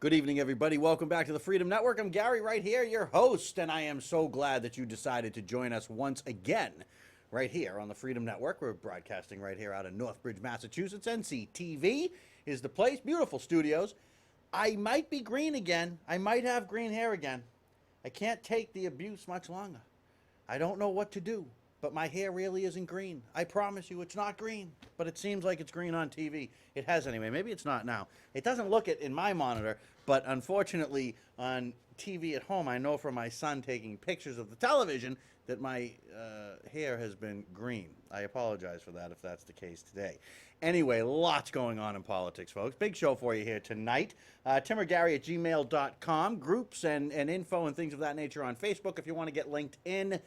Good evening, everybody. Welcome back to the Freedom Network. I'm Gary right here, your host, and I am so glad that you decided to join us once again right here on the Freedom Network. We're broadcasting right here out of Northbridge, Massachusetts. NCTV is the place. Beautiful studios. I might be green again. I might have green hair again. I can't take the abuse much longer. I don't know what to do, but my hair really isn't green. I promise you it's not green, but it seems like it's green on TV. It has anyway. Maybe it's not now. It doesn't look it in my monitor, but unfortunately on TV at home, I know from my son taking pictures of the television that my hair has been green. I apologize for that if that's the case today. Anyway, lots going on in politics, folks. Big show for you here tonight. TimorGary at gmail.com. Groups and info and things of that nature on Facebook. If you want to get linked in,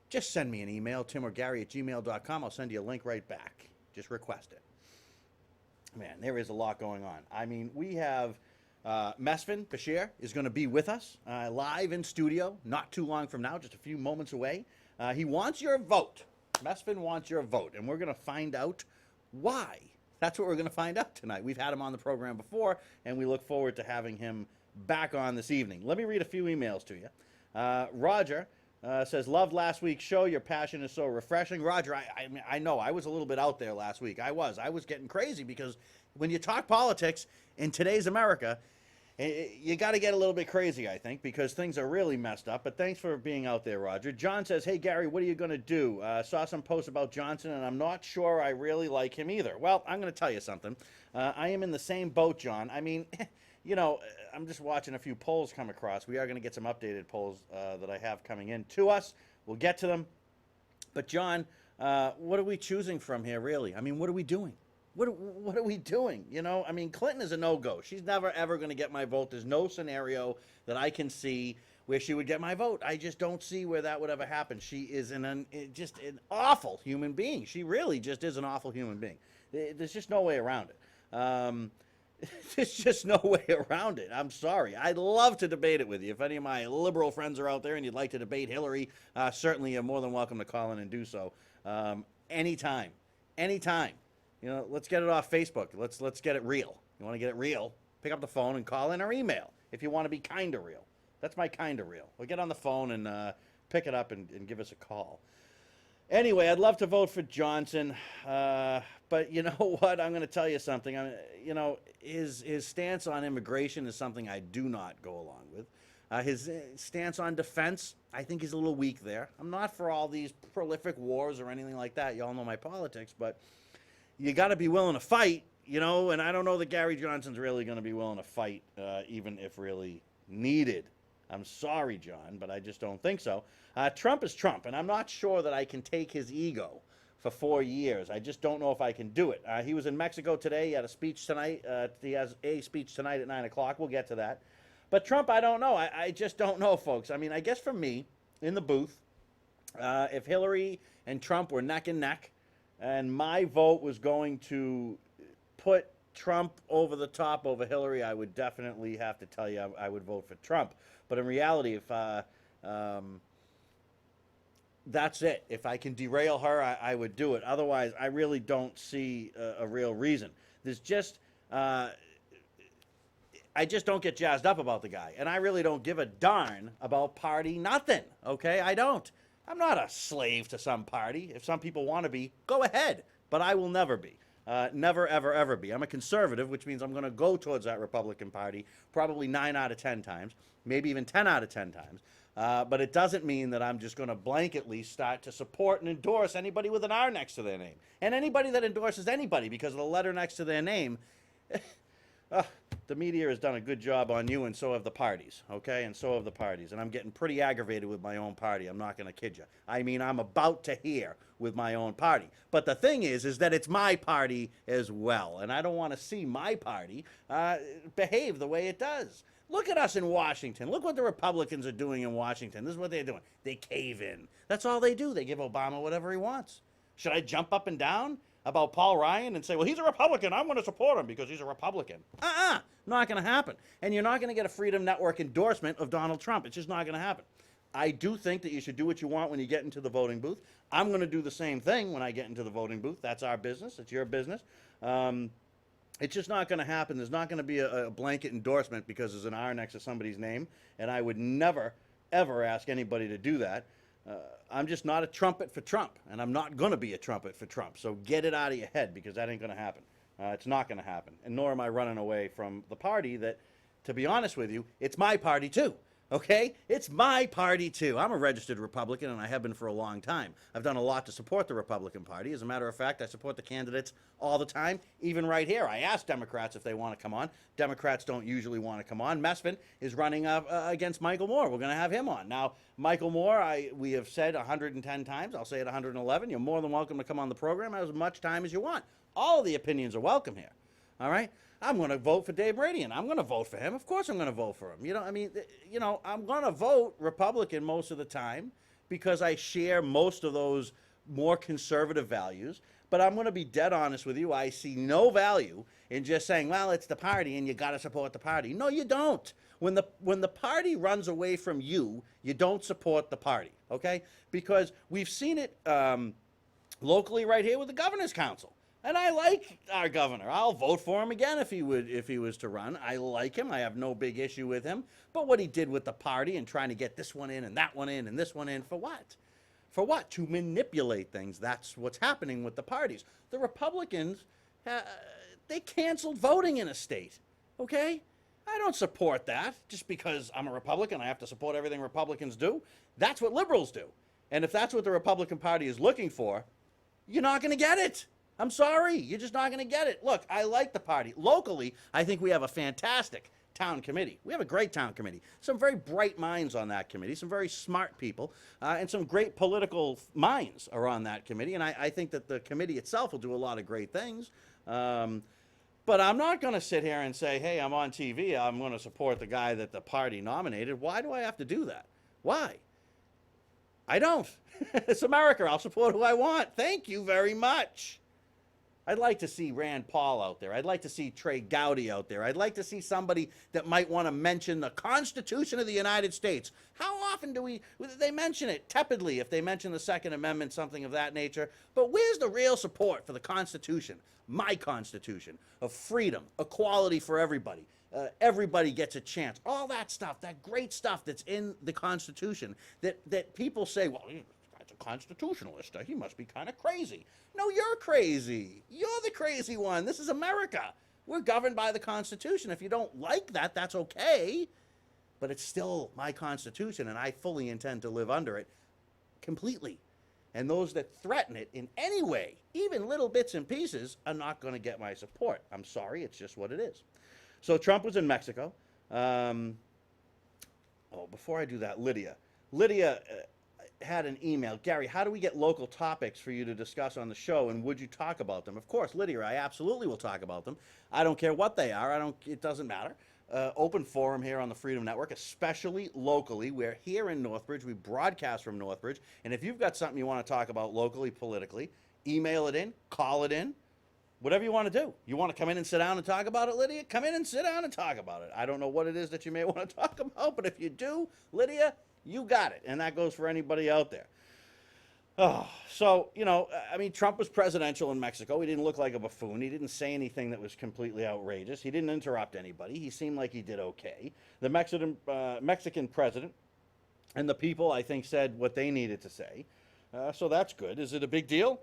just send me an email, timorgary at gmail.com. I'll send you a link right back. Just request it. Man, there is a lot going on. I mean, we have Mesfin Bashir is going to be with us live in studio not too long from now, just a few moments away. He wants your vote. Mesfin wants your vote, and we're going to find out why. That's what we're going to find out tonight. We've had him on the program before, and we look forward to having him back on this evening. Let me read a few emails to you. Roger says, loved last week's show. Your passion is so refreshing. Roger, I know I was a little bit out there last week. I was getting crazy because when you talk politics in today's America, you got to get a little bit crazy, I think, because things are really messed up. But thanks for being out there, Roger. John says, hey, Gary, what are you going to do? Saw some posts about Johnson, and I'm not sure I really like him either. Well, I'm going to tell you something. I am in the same boat, John. I mean, you know, I'm just watching a few polls come across. We are going to get some updated polls that I have coming in to us. We'll get to them. But, John, what are we choosing from here, really? I mean, what are we doing? What are we doing? You know, I mean, Clinton is a no-go. She's never, ever going to get my vote. There's no scenario that I can see where she would get my vote. I just don't see where that would ever happen. She is just an awful human being. She really just is an awful human being. There's just no way around it. There's just no way around it. I'm sorry. I'd love to debate it with you. If any of my liberal friends are out there and you'd like to debate Hillary, certainly you're more than welcome to call in and do so. Anytime. Anytime. You know, let's get it off Facebook. Let's get it real. You want to get it real? Pick up the phone and call in or email if you want to be kind of real. That's my kind of real. We'll get on the phone and pick it up and give us a call. Anyway, I'd love to vote for Johnson, but you know what? I'm going to tell you something. You know, his stance on immigration is something I do not go along with. His stance on defense, I think he's a little weak there. I'm not for all these prolific wars or anything like that. You all know my politics, but you got to be willing to fight, you know, and I don't know that Gary Johnson's really going to be willing to fight, even if really needed. I'm sorry, John, but I just don't think so. Trump is Trump, and I'm not sure that I can take his ego for 4 years. I just don't know if I can do it. He was in Mexico today. He had a speech tonight. He has a speech tonight at 9 o'clock. We'll get to that. But Trump, I don't know. I just don't know, folks. I mean, I guess for me, in the booth, if Hillary and Trump were neck and neck, and my vote was going to put Trump over the top over Hillary, I would definitely have to tell you I would vote for Trump. But in reality, if that's it. If I can derail her, I would do it. Otherwise, I really don't see a real reason. There's just, I just don't get jazzed up about the guy. And I really don't give a darn about party nothing, okay? I don't. I'm not a slave to some party. If some people want to be, go ahead. But I will never be. Never, ever, ever be. I'm a conservative, which means I'm going to go towards that Republican Party probably 9 out of 10 times, maybe even 10 out of 10 times. But it doesn't mean that I'm just going to blanketly start to support and endorse anybody with an R next to their name. And anybody that endorses anybody because of the letter next to their name, the media has done a good job on you, and so have the parties, okay? And so have the parties. And I'm getting pretty aggravated with my own party. I'm not going to kid you. I mean, I'm about to hear with my own party. But the thing is that it's my party as well. And I don't want to see my party behave the way it does. Look at us in Washington. Look what the Republicans are doing in Washington. This is what they're doing. They cave in. That's all they do. They give Obama whatever he wants. Should I jump up and down about Paul Ryan and say, well, he's a Republican, I'm going to support him because he's a Republican? Not going to happen. And you're not going to get a Freedom Network endorsement of Donald Trump. It's just not going to happen. I do think that you should do what you want when you get into the voting booth. I'm going to do the same thing when I get into the voting booth. That's our business. It's your business. It's just not going to happen. There's not going to be a blanket endorsement because there's an R next to somebody's name, and I would never, ever ask anybody to do that. I'm just not a trumpet for Trump, and I'm not going to be a trumpet for Trump. So get it out of your head, because that ain't going to happen. It's not going to happen. And nor am I running away from the party that, to be honest with you, it's my party too. Okay? It's my party too. I'm a registered Republican, and I have been for a long time. I've done a lot to support the Republican Party. As a matter of fact, I support the candidates all the time, even right here. I ask Democrats if they want to come on. Democrats don't usually want to come on. Mesfin is running against Michael Moore. We're going to have him on. Now, Michael Moore, we have said 110 times. I'll say it 111. You're more than welcome to come on the program as much time as you want. All the opinions are welcome here. All right? I'm going to vote for Dave Brady, and I'm going to vote for him. Of course I'm going to vote for him. I'm going to vote Republican most of the time because I share most of those more conservative values. But I'm going to be dead honest with you. I see no value in just saying, well, it's the party, and you got to support the party. No, you don't. When the party runs away from you, you don't support the party, okay? Because we've seen it locally right here with the Governor's Council. And I like our governor. I'll vote for him again if he was to run. I like him. I have no big issue with him. But what he did with the party and trying to get this one in and that one in and this one in, for what? For what? To manipulate things. That's what's happening with the parties. The Republicans, they canceled voting in a state. Okay? I don't support that. Just because I'm a Republican, I have to support everything Republicans do. That's what liberals do. And if that's what the Republican Party is looking for, you're not going to get it. I'm sorry, you're just not going to get it. Look, I like the party. Locally, I think we have a fantastic town committee. We have a great town committee. Some very bright minds on that committee, some very smart people, and some great political minds are on that committee. And I think that the committee itself will do a lot of great things. But I'm not going to sit here and say, hey, I'm on TV, I'm going to support the guy that the party nominated. Why do I have to do that? Why? I don't. It's America. I'll support who I want. Thank you very much. I'd like to see Rand Paul out there. I'd like to see Trey Gowdy out there. I'd like to see somebody that might want to mention the Constitution of the United States. How often do they mention it? Tepidly, if they mention the Second Amendment, something of that nature. But where's the real support for the Constitution? My Constitution of freedom, equality for everybody. Everybody gets a chance. All that stuff, that great stuff that's in the Constitution that people say, well, a constitutionalist. He must be kind of crazy. No, you're crazy. You're the crazy one. This is America. We're governed by the Constitution. If you don't like that, that's okay. But it's still my Constitution, and I fully intend to live under it completely. And those that threaten it in any way, even little bits and pieces, are not going to get my support. I'm sorry. It's just what it is. So Trump was in Mexico. Before I do that, Lydia had an email. Gary, how do we get local topics for you to discuss on the show, and would you talk about them? Of course, Lydia, I absolutely will talk about them. I don't care what they are. It doesn't matter. Open forum here on the Freedom Network, especially locally. We're here in Northbridge. We broadcast from Northbridge. And if you've got something you want to talk about locally, politically, email it in, call it in, whatever you want to do. You want to come in and sit down and talk about it, Lydia? Come in and sit down and talk about it. I don't know what it is that you may want to talk about, but if you do, Lydia, you got it. And that goes for anybody out there. Trump was presidential in Mexico. He didn't look like a buffoon. He didn't say anything that was completely outrageous. He didn't interrupt anybody. He seemed like he did okay. The Mexican president and the people, I think, said what they needed to say. So that's good. Is it a big deal?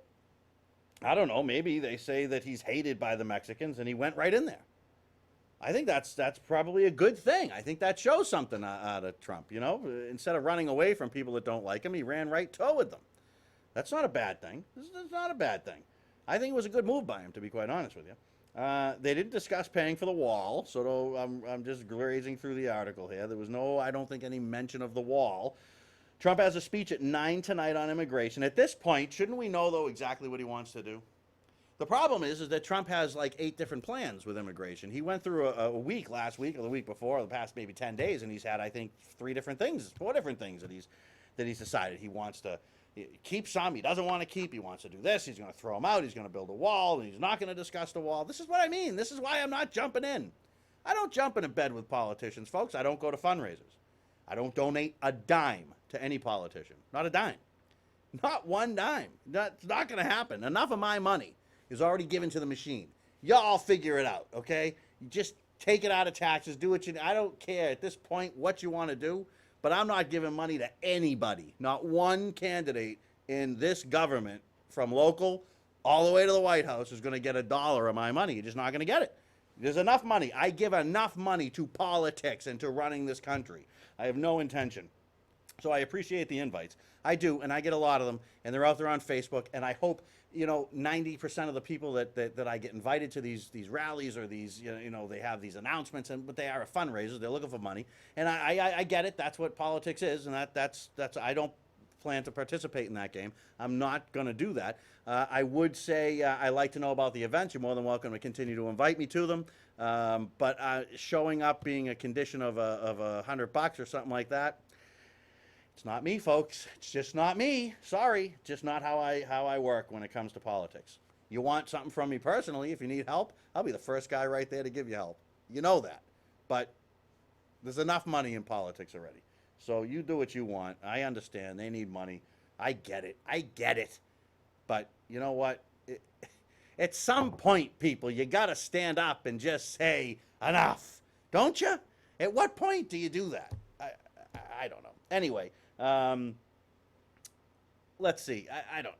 I don't know. Maybe they say that he's hated by the Mexicans and he went right in there. I think that's probably a good thing. I think that shows something out of Trump, Instead of running away from people that don't like him, he ran right with them. That's not a bad thing. This is not a bad thing. I think it was a good move by him, to be quite honest with you. They didn't discuss paying for the wall, so I'm just grazing through the article here. There was I don't think, any mention of the wall. Trump has a speech at 9 tonight on immigration. At this point, shouldn't we know, though, exactly what he wants to do? The problem is that Trump has like 8 different plans with immigration. He went through a week last week or the week before, or the past maybe 10 days, and he's had, I think, 4 different things that he's decided. He wants to keep some, he doesn't want to keep, he wants to do this, he's going to throw them out, he's going to build a wall, and he's not going to discuss the wall. This is what I mean. This is why I'm not jumping in. I don't jump in a bed with politicians, folks. I don't go to fundraisers. I don't donate a dime to any politician. Not a dime. Not one dime. That's not going to happen. Enough of my money is already given to the machine. Y'all figure it out, okay? You just take it out of taxes, do what you. I don't care at this point what you want to do, but I'm not giving money to anybody, not one candidate in this government, from local all the way to the White House, is going to get a dollar of my money. You're just not going to get it. There's enough money. I give enough money to politics and to running this country. I have no intention. So I appreciate the invites. I do, and I get a lot of them, and they're out there on Facebook, and I hope, 90% of the people that I get invited to these rallies or these, they have these announcements, but they are a fundraiser. They're looking for money, and I get it. That's what politics is, and that's I don't plan to participate in that game. I'm not going to do that. I would say I like to know about the events. You're more than welcome to continue to invite me to them. But showing up being a condition of $100 or something like that, it's not me, folks. It's just not me. Sorry, just not how I work when it comes to politics. You want something from me personally, if you need help, I'll be the first guy right there to give you help. You know that. But there's enough money in politics already. So you do what you want. I understand. They need money. I get it. I get it. But you know what? At some point, people, you got to stand up and just say enough. Don't you? At what point do you do that? I don't know. Anyway, let's see. I don't.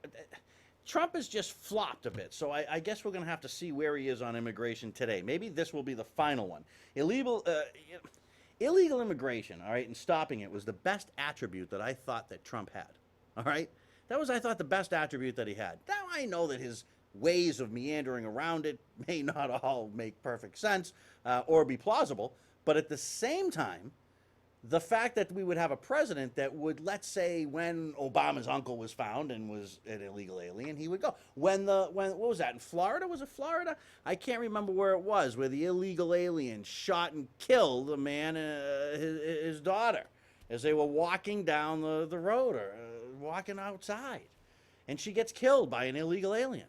Trump has just flopped a bit, so I guess we're going to have to see where he is on immigration today. Maybe this will be the final one. Illegal immigration, all right, and stopping it was the best attribute that I thought that Trump had, all right? That was, I thought, the best attribute that he had. Now, I know that his ways of meandering around it may not all make perfect sense or be plausible, but at the same time, the fact that we would have a president that would, let's say, when Obama's uncle was found and was an illegal alien, he would go. When what was that, in Florida? Was it Florida? I can't remember where it was, where the illegal alien shot and killed a man, his daughter, as they were walking down the road or walking outside. And she gets killed by an illegal alien.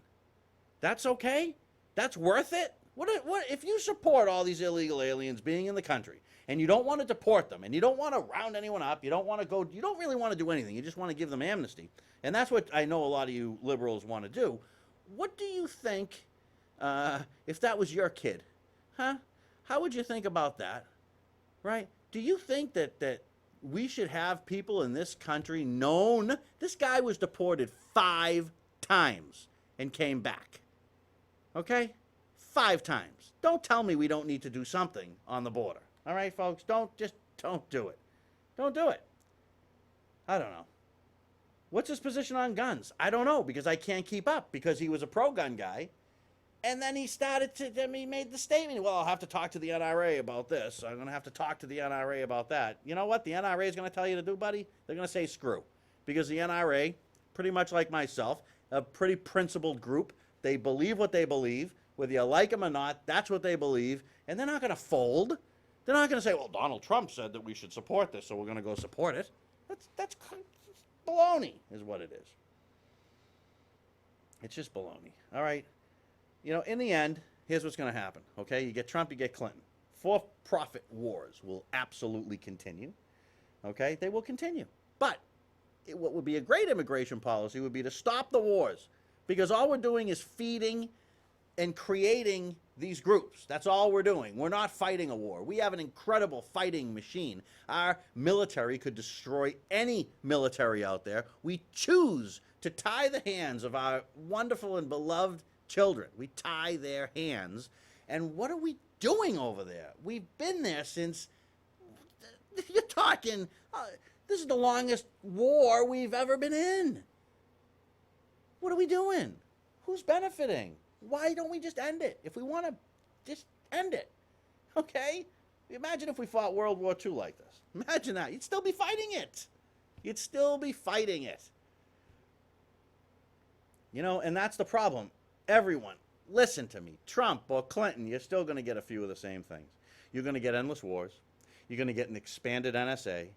That's okay? That's worth it? What if you support all these illegal aliens being in the country, and you don't want to deport them, and you don't want to round anyone up, you don't really want to do anything, you just want to give them amnesty, and that's what I know a lot of you liberals want to do, what do you think if that was your kid? Huh? How would you think about that? Right? Do you think that we should have people in this country known? This guy was deported 5 times and came back. Okay? 5 times. Don't tell me we don't need to do something on the border. All right, folks? Don't do it. Don't do it. I don't know. What's his position on guns? I don't know, because I can't keep up, because he was a pro-gun guy. And then he he made the statement, well, I'll have to talk to the NRA about this. I'm going to have to talk to the NRA about that. You know what the NRA is going to tell you to do, buddy? They're going to say screw. Because the NRA, pretty much like myself, a pretty principled group, they believe what they believe. Whether you like them or not, that's what they believe. And they're not going to fold. They're not going to say, well, Donald Trump said that we should support this, so we're going to go support it. That's baloney is what it is. It's just baloney. All right? In the end, here's what's going to happen, okay? You get Trump, you get Clinton. For-profit wars will absolutely continue, okay? They will continue. But what would be a great immigration policy would be to stop the wars, because all we're doing is feeding and creating these groups. That's all we're doing. We're not fighting a war. We have an incredible fighting machine. Our military could destroy any military out there. We choose to tie the hands of our wonderful and beloved children. We tie their hands. And what are we doing over there? We've been there since, you're talking, this is the longest war we've ever been in. What are we doing? Who's benefiting? Why don't we just end it? If we want to just end it, okay? Imagine if we fought World War II like this. Imagine that. You'd still be fighting it. You'd still be fighting it. And that's the problem. Everyone, listen to me. Trump or Clinton, you're still going to get a few of the same things. You're going to get endless wars. You're going to get an expanded NSA.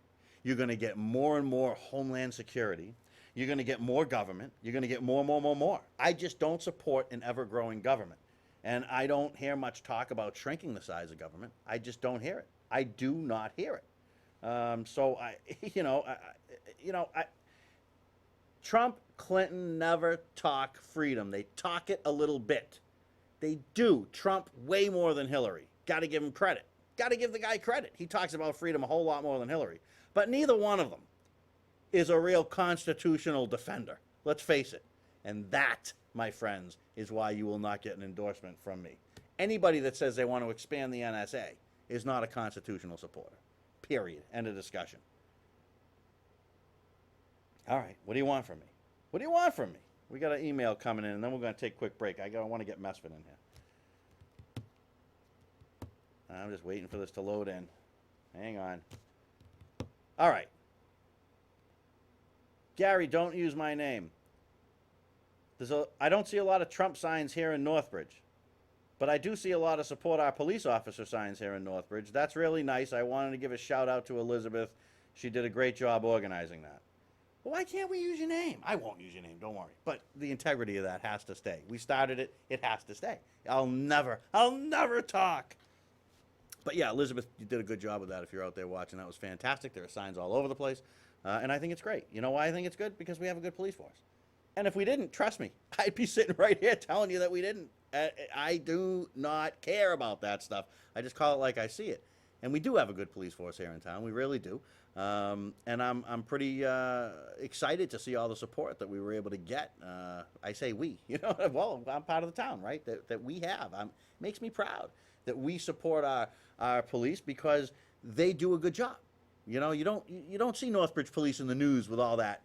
You're going to get more and more homeland security. You're going to get more government. You're going to get more. I just don't support an ever-growing government. And I don't hear much talk about shrinking the size of government. I just don't hear it. I do not hear it. Trump, Clinton never talk freedom. They talk it a little bit. They do trump way more than Hillary. Got to give him credit. Got to give the guy credit. He talks about freedom a whole lot more than Hillary. But neither one of them is a real constitutional defender. Let's face it. And that, my friends, is why you will not get an endorsement from me. Anybody that says they want to expand the NSA is not a constitutional supporter. Period. End of discussion. All right. What do you want from me? What do you want from me? We got an email coming in, and then we're going to take a quick break. I want to get Mesfin in here. I'm just waiting for this to load in. Hang on. All right. Gary, don't use my name. I don't see a lot of Trump signs here in Northbridge, but I do see a lot of support our police officer signs here in Northbridge. That's really nice. I wanted to give a shout out to Elizabeth. She did a great job organizing that. Well, why can't we use your name? I won't use your name, don't worry. But the integrity of that has to stay. We started it, it has to stay. I'll never talk. But yeah, Elizabeth, you did a good job with that. If you're out there watching, that was fantastic. There are signs all over the place. And I think it's great. You know why I think it's good? Because we have a good police force. And if we didn't, trust me, I'd be sitting right here telling you that we didn't. I do not care about that stuff. I just call it like I see it. And we do have a good police force here in town. We really do. And I'm pretty excited to see all the support that we were able to get. I say we, you know, well, I'm part of the town, right? That we have. Makes me proud that we support our police because they do a good job. You know, you don't see Northbridge Police in the news with all that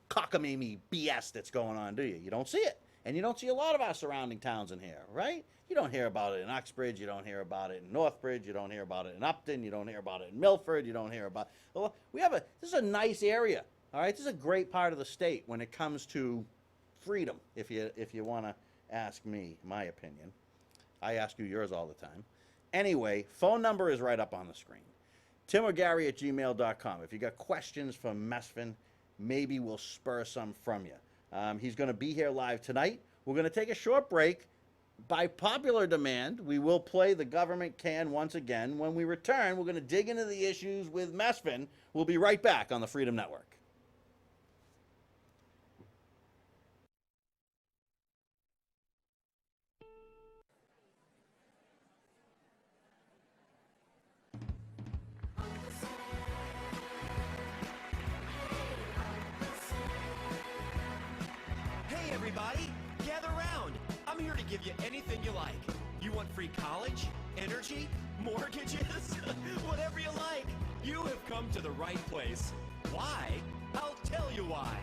cockamamie BS that's going on, do you? You don't see it. And you don't see a lot of our surrounding towns in here, right? You don't hear about it in Uxbridge. You don't hear about it in Northbridge. You don't hear about it in Upton. You don't hear about it in Milford. You don't hear about... Well, this is a nice area, all right? This is a great part of the state when it comes to freedom, if you want to ask me my opinion. I ask you yours all the time. Anyway, phone number is right up on the screen. timorgary@gmail.com. If you got questions for Mesfin, maybe we'll spur some from you. He's going to be here live tonight. We're going to take a short break. By popular demand, we will play The Government Can once again. When we return, we're going to dig into the issues with Mesfin. We'll be right back on the Freedom Network. Hey everybody, gather round. I'm here to give you anything you like. You want free college, energy, mortgages, whatever you like. You have come to the right place. Why? I'll tell you why.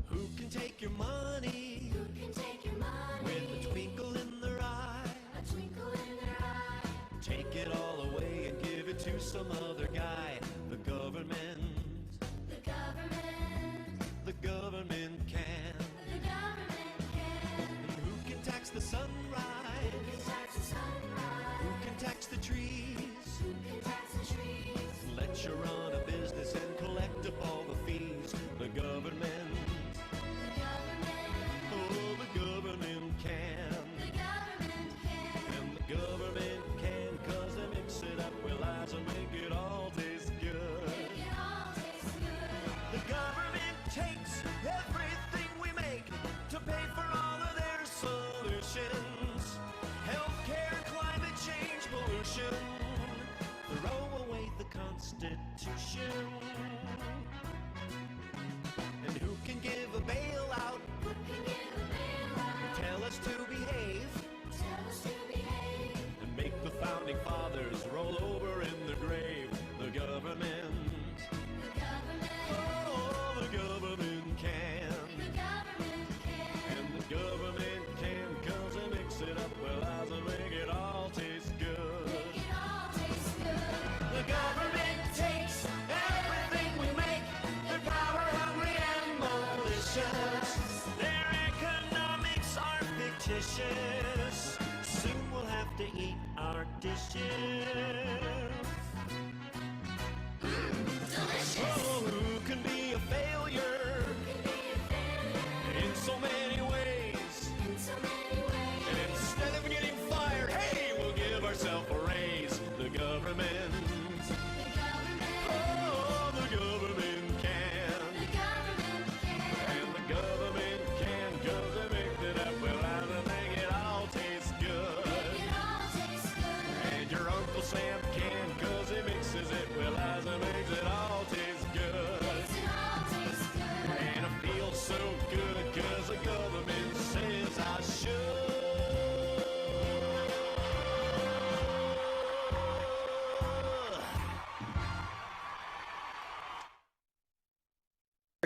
Who can take your money? Who can take your money? With a twinkle in their eye. A twinkle in their eye. Take it all away and give it to some other guy. The government. The government. The government can. The government can. And who can tax the sunrise? Who can tax the sunrise? Who can tax the trees? Who can tax the trees? Let you run a business and collect up all the fees. The government. The government. Oh, the government can. The government can. And the government can, 'cause they mix it up with lies and make it all taste good. Make it all taste good. The government takes everything we make to pay for all of their solutions. Healthcare, climate change, pollution. Throw away the Constitution. And who can give a bailout? Who can give a bailout? Tell us to behave. Tell us to behave. And make the founding fathers roll over in the grave. The government. The government. Oh, the government can. The government can. And the government can, 'cause they mix it up with lies and make it all taste good. Make it all taste good. The government takes everything we make. They're power hungry and malicious. Their economics are fictitious. Soon we'll have to eat our dishes. Delicious. Oh, who can be a failure Can be a failure in so many ways? in so many ways. And instead of getting fired, hey, we'll give ourselves a raise. The government. The government. Oh, the government can. The government can. And the government can, 'cause they mix it up with lies and make it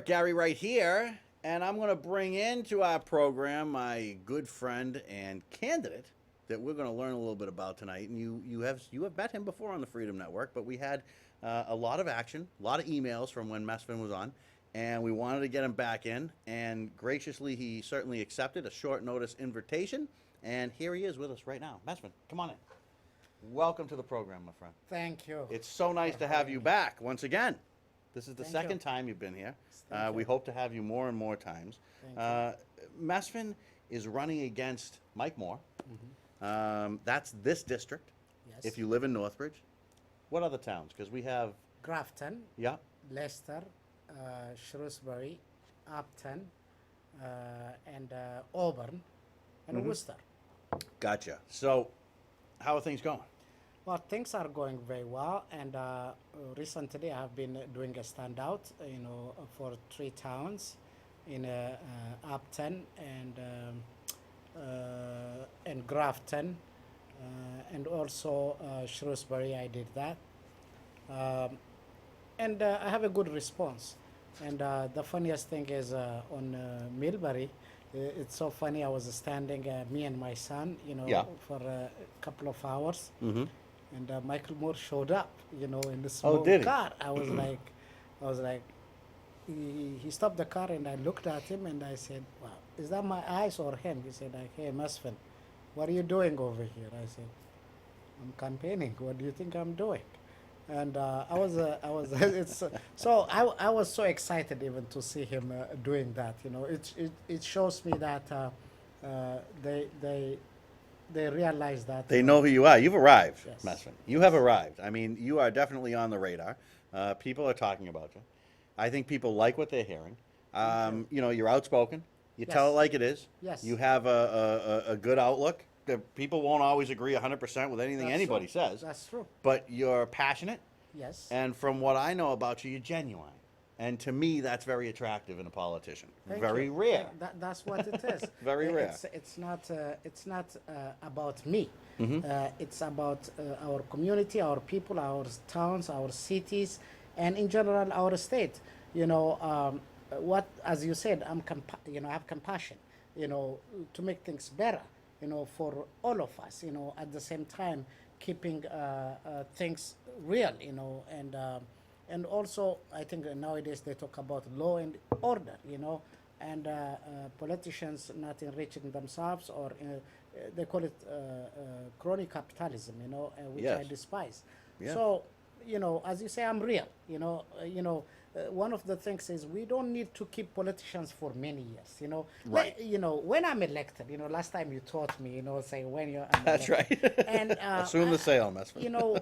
Gary right here, and I'm going to bring into our program my good friend and candidate that we're going to learn a little bit about tonight. And you have met him before on the Freedom Network, but we had a lot of action, a lot of emails from when Mesfin was on, and we wanted to get him back in. And graciously, he certainly accepted a short notice invitation, and here he is with us right now. Mesfin, come on in. Welcome to the program, my friend. Thank you. It's so nice to have you back once again. This is the Thank second you. time you've been here. Thank We you. hope to have you more and more times. Thank Mesfin is running against Mike Moore. That's this district. Yes. If you live in Northbridge, what other towns? Because we have, Grafton, yeah, Leicester, Shrewsbury, Upton, and Auburn, and Mm-hmm. Worcester. gotcha. So, how are things going? Well, things are going very well, and recently I have been doing a standout, for 3 towns in Upton and Grafton, and also Shrewsbury. I did that, and I have a good response. And the funniest thing is on Millbury, it's so funny. I was standing, me and my son, Yeah. for a couple of hours. Mm-hmm. And Michael Moore showed up, in the small did he? car. I was like, he stopped the car, and I looked at him, and I said, "Wow, is that my eyes or him?" He said, "Hey, Mesfin, what are you doing over here?" I said, "I'm campaigning. What do you think I'm doing?" And I was, I was so excited even to see him doing that. It shows me that they realize that They know who you are. You've arrived, Yes. Mesfin. You have arrived. I mean, you are definitely on the radar. People are talking about you. I think people like what they're hearing. You're outspoken. You tell it Yes. like it is. Yes. You have a good outlook. The people won't always agree 100% with anything That's anybody true. says, That's true. but you're passionate. Yes. And from what I know about you, you're genuine. And to me, that's very attractive in a politician. Thank Very you. rare. That's what it is. Very rare. It's not about me. Mm-hmm. It's about our community, our people, our towns, our cities, and in general our state. What, as you said, I have compassion. To make things better. For all of us. At the same time, keeping things real. And also, I think nowadays they talk about law and order, and politicians not enriching themselves, or they call it crony capitalism, which I Yes. despise. Yeah. So, as you say, I'm real. One of the things is we don't need to keep politicians for many years. Right. When I'm elected, last time you taught me, say when you're That's elected. right. And Assume the sale, Mesfin.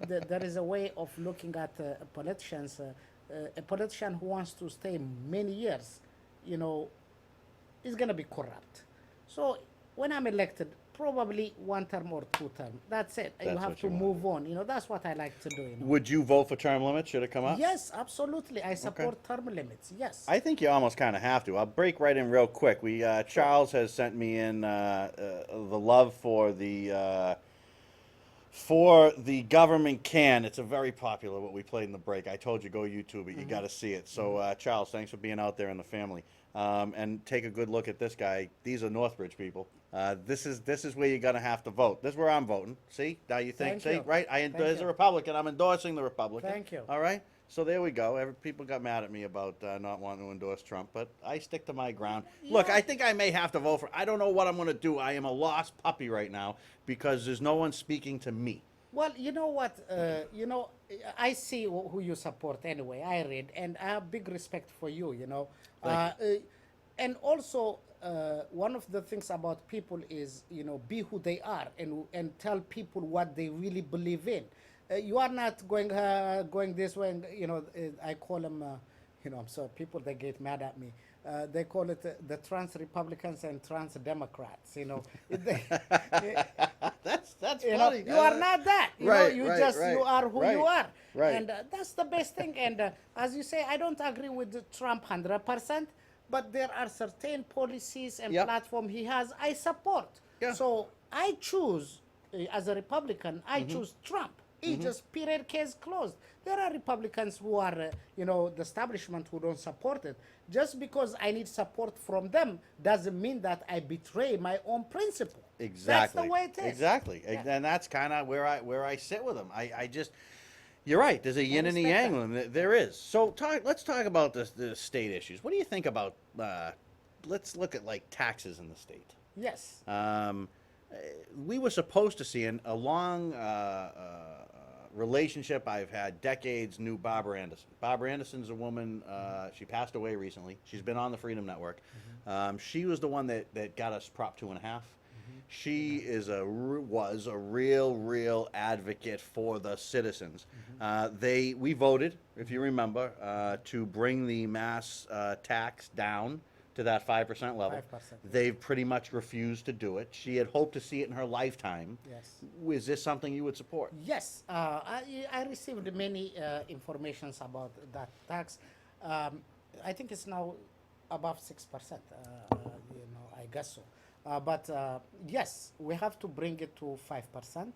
there is a way of looking at politicians. A politician who wants to stay many years, is going to be corrupt. So when I'm elected, probably 1 term or 2 term. That's it. You That's have what to you wanna move on. That's what I like to do. Would you vote for term limits? Should it come up? Yes, absolutely. I support term limits. Yes. I think you almost kind of have to. I'll break right in real quick. Charles has sent me in the love for the government can. It's a very popular what we played in the break. I told you go YouTube it. You got to see it. So Charles, thanks for being out there in the family. And take a good look at this guy. These are Northbridge people. This is where you're gonna have to vote. This is where I'm voting. See? Now you think, Thank see, you. right? Thank As a you. Republican, I'm endorsing the Republican. Thank you. All right? So there we go. People got mad at me about not wanting to endorse Trump, but I stick to my ground. Look, I think I may have to vote for. I don't know what I'm gonna do. I am a lost puppy right now because there's no one speaking to me. Well, you know what? I see who you support anyway. I read, and I have big respect for you. And also, one of the things about people is, be who they are and tell people what they really believe in. You are not going this way. And, I call them, I'm sorry, people they get mad at me. They call it the trans Republicans and trans Democrats. That's You funny. are not that. Right, You right, just right, you are who you right, are, right. and that's the best thing. And as you say, I don't agree with Trump 100%, but there are certain policies and Yep. platform he has I support. Yeah. So I choose as a Republican, I choose Trump. It's just period, case closed. There are Republicans who are, the establishment who don't support it. Just because I need support from them doesn't mean that I betray my own principle. Exactly. That's the way it is. Exactly. Yeah. And that's kind of where I sit with them. I just, you're right. There's a yin and a respect yang. that. with them. There is. So let's talk about the state issues. What do you think about? Let's look at like taxes in the state. Yes. We were supposed to see a long relationship I've had decades, knew Barbara Anderson. Barbara Anderson's a woman, she passed away recently. She's been on the Freedom Network. She was the one that got us Prop 2.5. She was a real advocate for the citizens. We voted, if you remember, to bring the mass tax down to that 5% level. 5%. They've pretty much refused to do it. She had hoped to see it in her lifetime. Yes. Is this something you would support? Yes, I received many informations about that tax. I think it's now above 6%. I guess so. But yes, we have to bring it to 5%.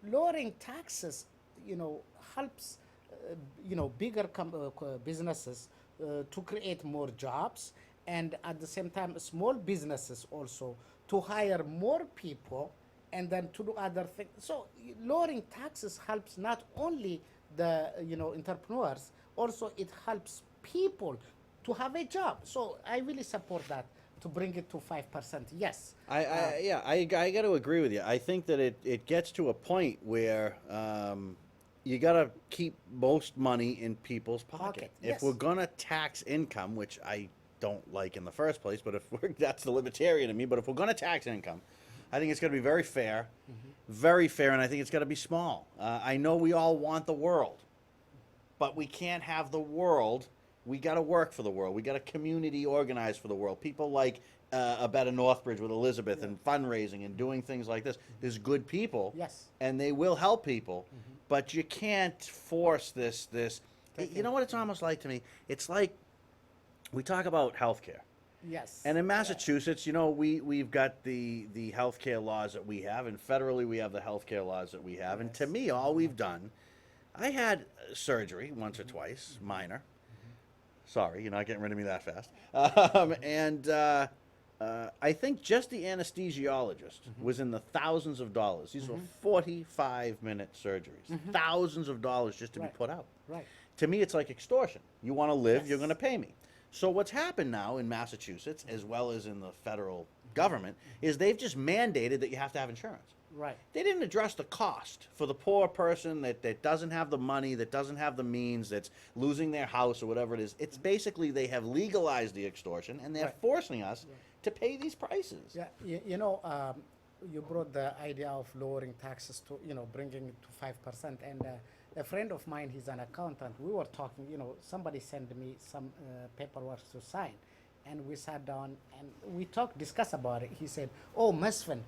Lowering taxes, helps, bigger businesses to create more jobs, and at the same time, small businesses also to hire more people and then to do other things. So lowering taxes helps not only the entrepreneurs, also it helps people to have a job. So I really support that, to bring it to 5%. Yes. I got to agree with you. I think that it gets to a point where you got to keep most money in people's pocket. If yes. we're going to tax income, which I don't like in the first place, but that's the libertarian in me, but if we're going to tax income, I think it's going to be very fair, and I think it's got to be small. I know we all want the world, but we can't have the world. We got to work for the world. We got a community organized for the world. People like a Better Northbridge with Elizabeth and fundraising and doing things like this. There's good people, Yes. and they will help people, but you can't force this. You know what it's almost like to me? It's like we talk about healthcare. Yes. And in Massachusetts, we've got the healthcare laws that we have, and federally we have the healthcare laws that we have. And to me, all we've done, I had surgery once or twice, minor. Sorry, you're not getting rid of me that fast. I think just the anesthesiologist was in the thousands of dollars. These were 45-minute surgeries, thousands of dollars just to be Right. put out. Right. To me, it's like extortion. You want to live, Yes. you're going to pay me. So what's happened now in Massachusetts, as well as in the federal government, is they've just mandated that you have to have insurance. Right. They didn't address the cost for the poor person that doesn't have the money, that doesn't have the means, that's losing their house or whatever it is. It's basically they have legalized the extortion, and they're Right. forcing us to pay these prices. Yeah, you brought the idea of lowering taxes to, bringing it to 5%. And a friend of mine, he's an accountant. We were talking, somebody sent me some paperwork to sign. And we sat down and we discussed about it. He said, "Oh, Mesfin,"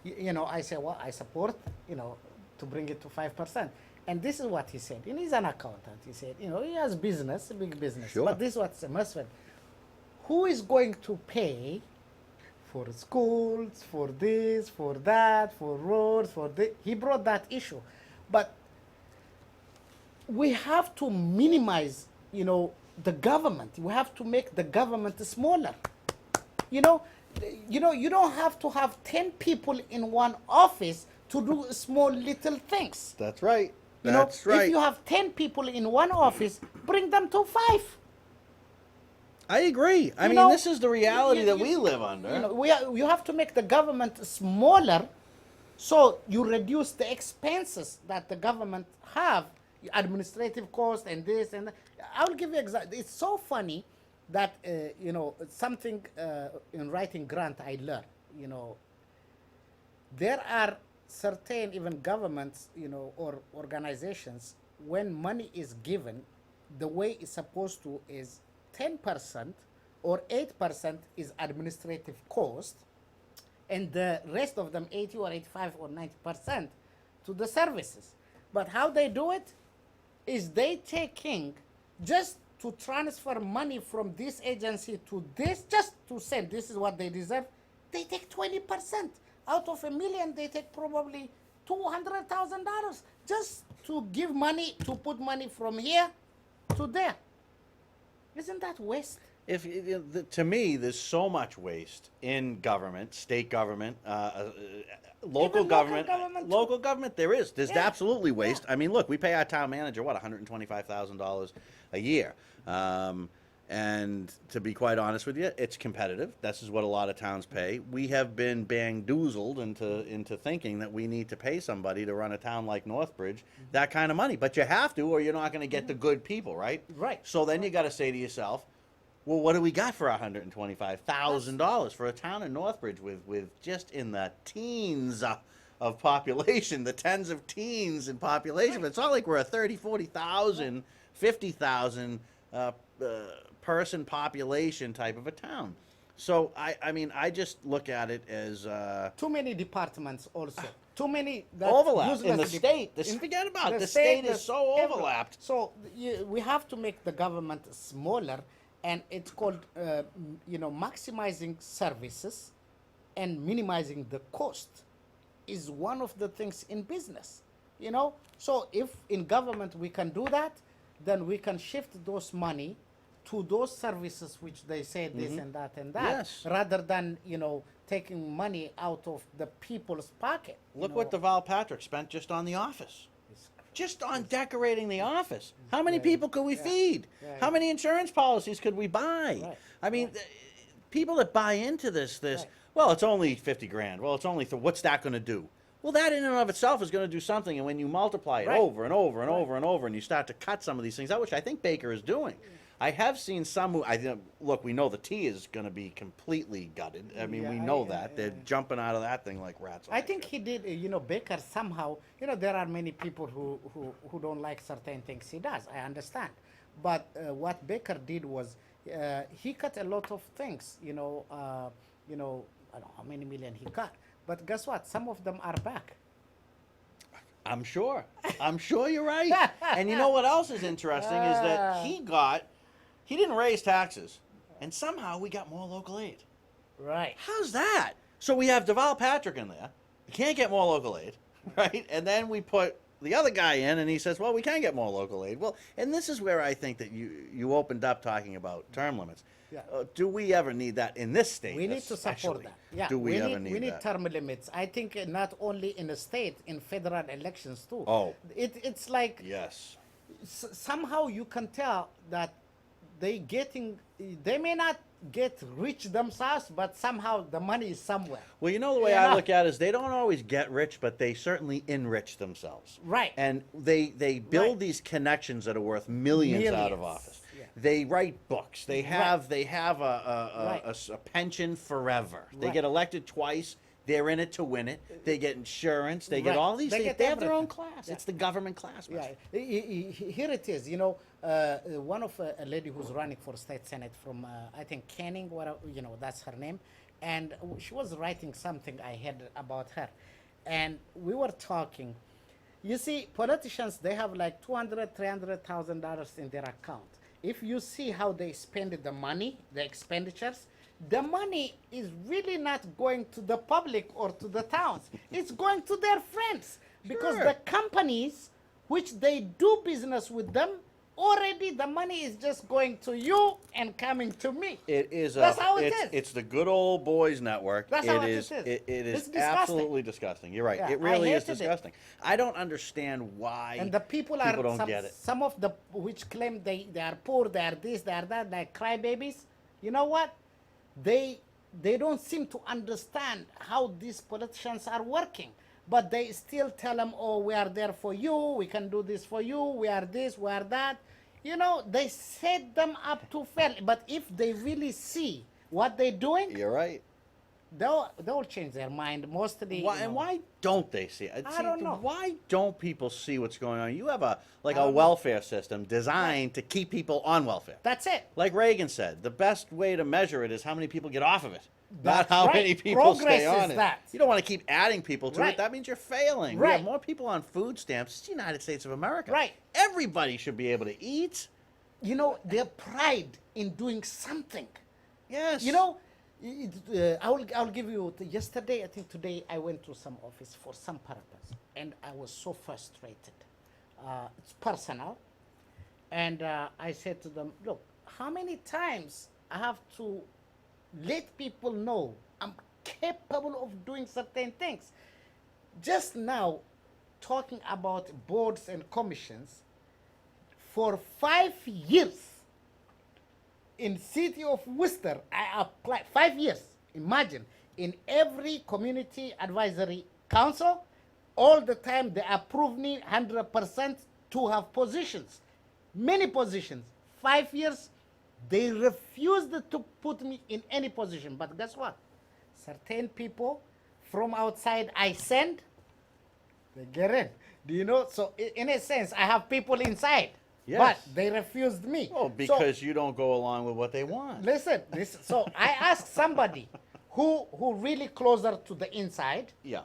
I said, "Well, I support, to bring it to 5%. And this is what he said. And he's an accountant. He said, he has business, a big business. Sure. But this is what he said, Mesfin, who is going to pay for schools, for this, for that, for roads, for this?" He brought that issue. But we have to minimize, the government. We have to make the government smaller. You don't have to have 10 people in one office to do small little things. That's right. You That's know, right. if you have 10 people in one office, bring them to 5. I agree. I You mean, know, this is the reality you- that you- we live under. You have to make the government smaller, so you reduce the expenses that the government have, administrative costs and this and that. I'll give you example. It's so funny that something in writing grant I learned. There are certain even governments, or organizations, when money is given, the way it's supposed to is 10% or 8% is administrative cost, and the rest of them, 80 or 85 or 90%, to the services. But how they do it is they taking just to transfer money from this agency to this, just to send, this is what they deserve, they take 20%. Out of $1 million, they take probably $200,000 just to give money, to put money from here to there. Isn't that waste? To me, there's so much waste in government, state government, local Even government. government, too. Local government, there is. There's Yeah. absolutely waste. I mean, look, we pay our town manager what, $125,000 a year. And to be quite honest with you, it's competitive. This is what a lot of towns pay. We have been bamboozled into thinking that we need to pay somebody to run a town like Northbridge that kind of money. But you have to, or you're not going to get the good people, right? Right. So then you got to say to yourself, well, what do we got for $125,000 for a town in Northbridge with just in the teens of population, the tens of teens in population? But it's not like we're a 30, 40,000, 50,000 person population type of a town. So I mean, I just look at it as Too many departments also. Too many that overlap in useless the dep- state. Forget about it. The state is so every- overlapped. So we have to make the government smaller, and it's called maximizing services and minimizing the cost is one of the things in business. So if in government we can do that, then we can shift those money to those services which they say this and that and that, Yes. rather than taking money out of the people's pocket. Look what Deval Patrick spent just on the office. Just on decorating the office. How many people could we feed? Yeah. How many insurance policies could we buy? Right. I mean, people that buy into this, Right. well, it's only 50 grand. Well, it's only, what's that going to do? Well, that in and of itself is going to do something. And when you multiply it Right. over and over and over and over, and you start to cut some of these things out, which I think Baker is doing. I have seen some who, look, we know the T is going to be completely gutted. I mean, Yeah, we know I- that. They're jumping out of that thing like rats. on I a think shit. he did, Baker somehow, there are many people who don't like certain things he does. I understand. But what Baker did was he cut a lot of things, I don't know how many million he cut. But guess what? Some of them are back. I'm sure. I'm sure you're right. And you know what else is interesting is that he didn't raise taxes, and somehow we got more local aid. Right. How's that? So we have Deval Patrick in there. You can't get more local aid, right? And then we put the other guy in, and he says, well, we can get more local aid. Well, and this is where I think that you opened up talking about term limits. Yeah. Do we ever need that in this state? We need to support especially? that. Yeah. Do we ever We need that? term limits. I think not only in the state, in federal elections too. Oh. It's like Yes. somehow you can tell that they may not get rich themselves, but somehow the money is somewhere. Well, you know the way Yeah. I look at it is they don't always get rich, but they certainly enrich themselves. Right. And they build Right. these connections that are worth millions out of Millions. office. Yeah. They write books. They have Right. a pension forever. They Right. get elected twice. They're in it to win it. They get insurance. They get Right. all these They things. get They have their own everything. class. Yeah. It's the government class. Yeah, Master. here it is. One of a lady who's running for state senate from I think Canning, that's her name, and she was writing something I heard about her, and we were talking. You see, politicians, they have like $200,000, $300,000 in their account. If you see how they spend the money, the expenditures, the money is really not going to the public or to the towns. It's going to their friends because Sure. the companies which they do business with them, already the money is just going to you and coming to me. It is. That's how it it's, is. It's the good old boys network. That's how it is. is. It It's is disgusting. absolutely disgusting. You're right. Yeah, It I really is hated it. disgusting. I don't understand why. And the people don't are get it. some of the which claim they are poor, they are this, they are that, like crybabies. You know what? They don't seem to understand how these politicians are working. But they still tell them, oh, we are there for you, we can do this for you, we are this, we are that. They set them up to fail. But if they really see what they're doing, You're right. they'll change their mind. Mostly. Why, and why don't they see it? I don't know. Why don't people see what's going on? You have a don't know. welfare system designed to keep people on welfare. That's it. Like Reagan said, the best way to measure it is how many people get off of it, That's not how right. many people Progress stay on is it. that. You don't want to keep adding people to it. Right. That means you're failing. We have Right. more people on food stamps. It's the United States of America. Right. Everybody should be able to eat. Their pride in doing something. Yes. I'll give you. Yesterday, I think today, I went to some office for some purpose, and I was so frustrated. It's personal, and I said to them, "Look, how many times I have to let people know I'm capable of doing certain things? Just now, talking about boards and commissions, for 5 years." In city of Worcester, I applied 5 years. Imagine, in every community advisory council, all the time they approve me 100% to have positions, many positions. 5 years, they refused to put me in any position. But guess what? Certain people from outside I send, they get in. Do you know? So in a sense, I have people inside. Yes. But they refused me. Oh, So, because you don't go along with what they want. listen, so I asked somebody who really closer to the inside Yeah.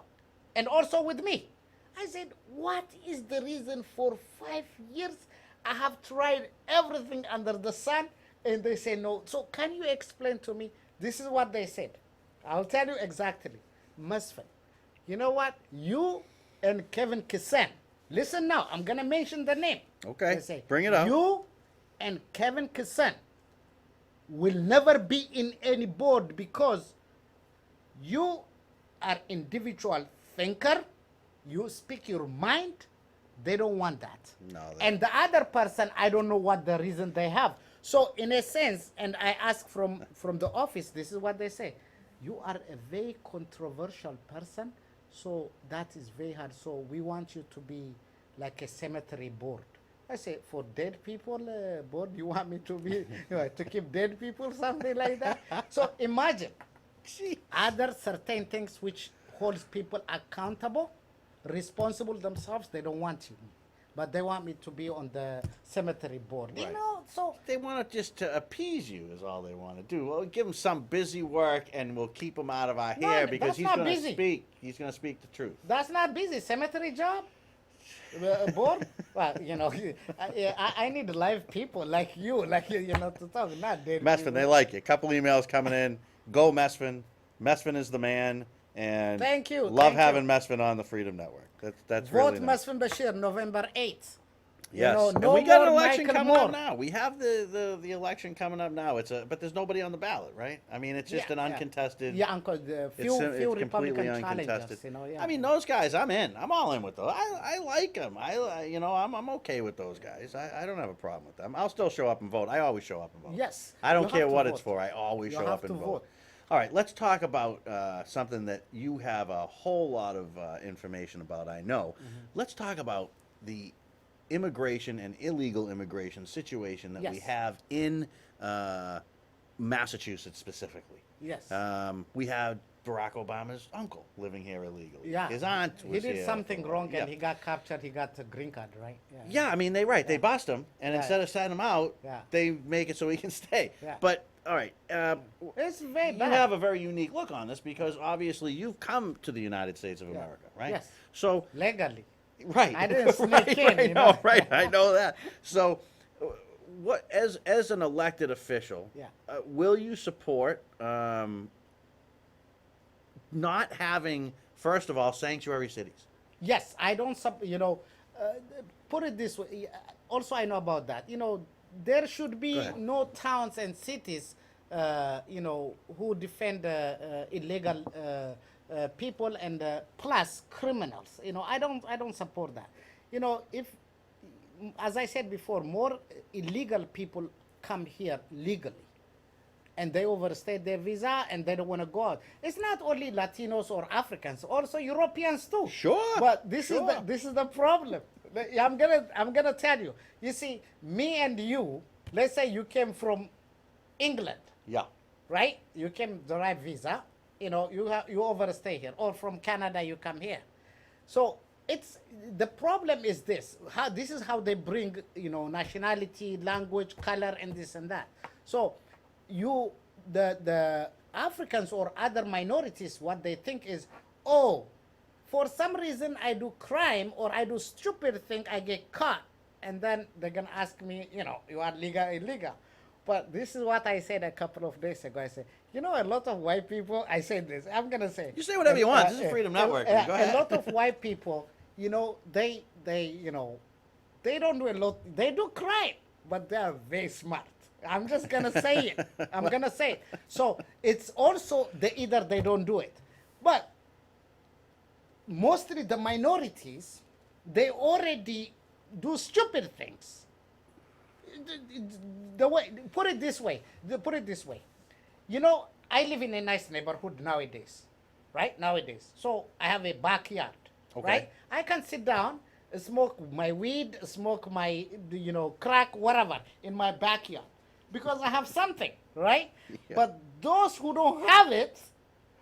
and also with me. I said, what is the reason for 5 years I have tried everything under the sun and they say no. So can you explain to me? This is what they said. I'll tell you exactly. Musfin, you know what? You and Kevin Kisan, listen now, I'm going to mention the name. Okay, They say, bring it up. You and Kevin Kisan will never be in any board because you are individual thinker. You speak your mind. They don't want that. No, they And the other person, I don't know what the reason they have. So in a sense, and I ask from the office, this is what they say. You are a very controversial person, so that is very hard. So we want you to be like a cemetery board. I say, for dead people board, you want me to be to keep dead people, something like that? So imagine other certain things which holds people accountable, responsible themselves. They don't want you, but they want me to be on the cemetery board. You Right. know, so They want to just to appease you is all they want to do. Well, give him some busy work and we'll keep him out of our No, hair because that's he's not going to busy. speak. He's going to speak the truth. that's not busy. Cemetery job. Board? Well, you know, I need live people like you to talk, not dead Mesfin, people. they like you. Couple emails coming in. Go Mesfin. Mesfin is the man. And Thank you, love thank having you. Mesfin on the Freedom Network. That's Vote really nice. Musfin Bashir, November 8th. Yes, You know, and no we got an more election Michael coming Moore. up now. We have the election coming up now. But there's nobody on the ballot, right? I mean, it's just Yeah, an yeah. uncontested. Yeah, Uncle, the It's, few it's completely Republican uncontested. challengers, you know, yeah. I mean, those guys, I'm in. I'm all in with those. I like them. I'm okay with those guys. I don't have a problem with them. I'll still show up and vote. I always show up and vote. Yes, I don't you care have to what it's vote. for. I always You show have up and to vote. vote. All right, let's talk about something that you have a whole lot of information about. I know. Mm-hmm. Let's talk about the immigration and illegal immigration situation that we Yes. have in Massachusetts specifically. Yes. We had Barack Obama's uncle living here illegally. Yeah. His aunt He was did here something for a wrong while. and Yeah. he got captured. He got a green card, right? Yeah, I mean, they bust him, and Yeah. instead of sending him out, Yeah. they make it so he can stay. Yeah. But all right, It's very you bad. have a very unique look on this because obviously you've come to the United States of Yeah. America, right? Yes. So Legally. right, I didn't sneak right, in, right, you no, know. right. I know that. So, what as an elected official, Yeah. will you support not having, first of all, sanctuary cities? Yes, I don't, put it this way. Also, I know about that. You know, there should Go be ahead. no towns and cities, who defend illegal people and plus criminals. You know, I don't support that. You know, if, as I said before, more illegal people come here legally, and they overstay their visa and they don't want to go out. It's not only Latinos or Africans, also Europeans too. Sure, But this sure. is the problem. I'm gonna tell you. You see, me and you, let's say you came from England, Yeah. right? You came the right visa. You know, you overstay here, or from Canada you come here. So it's the problem is this. This is how they bring nationality, language, color, and this and that. So the Africans or other minorities, what they think is, oh, for some reason I do crime or I do stupid thing, I get caught, and then they're gonna ask me, you are legal, illegal. But this is what I said a couple of days ago. I said, you know, a lot of white people. I said this. I'm gonna say. You say whatever you want. This is Freedom Network. Go ahead. A lot of white people, you know, they they don't do a lot. They do crime, but they are very smart. I'm just gonna say it. I'm gonna say it. So it's also either they don't do it, but mostly the minorities, they already do stupid things. The way, put it this way, you know, I live in a nice neighborhood nowadays, right? Nowadays, so I have a backyard, Okay. right? I can sit down, smoke my weed, smoke my, you know, crack, whatever in my backyard, because I have something, right? Yeah. But those who don't have it,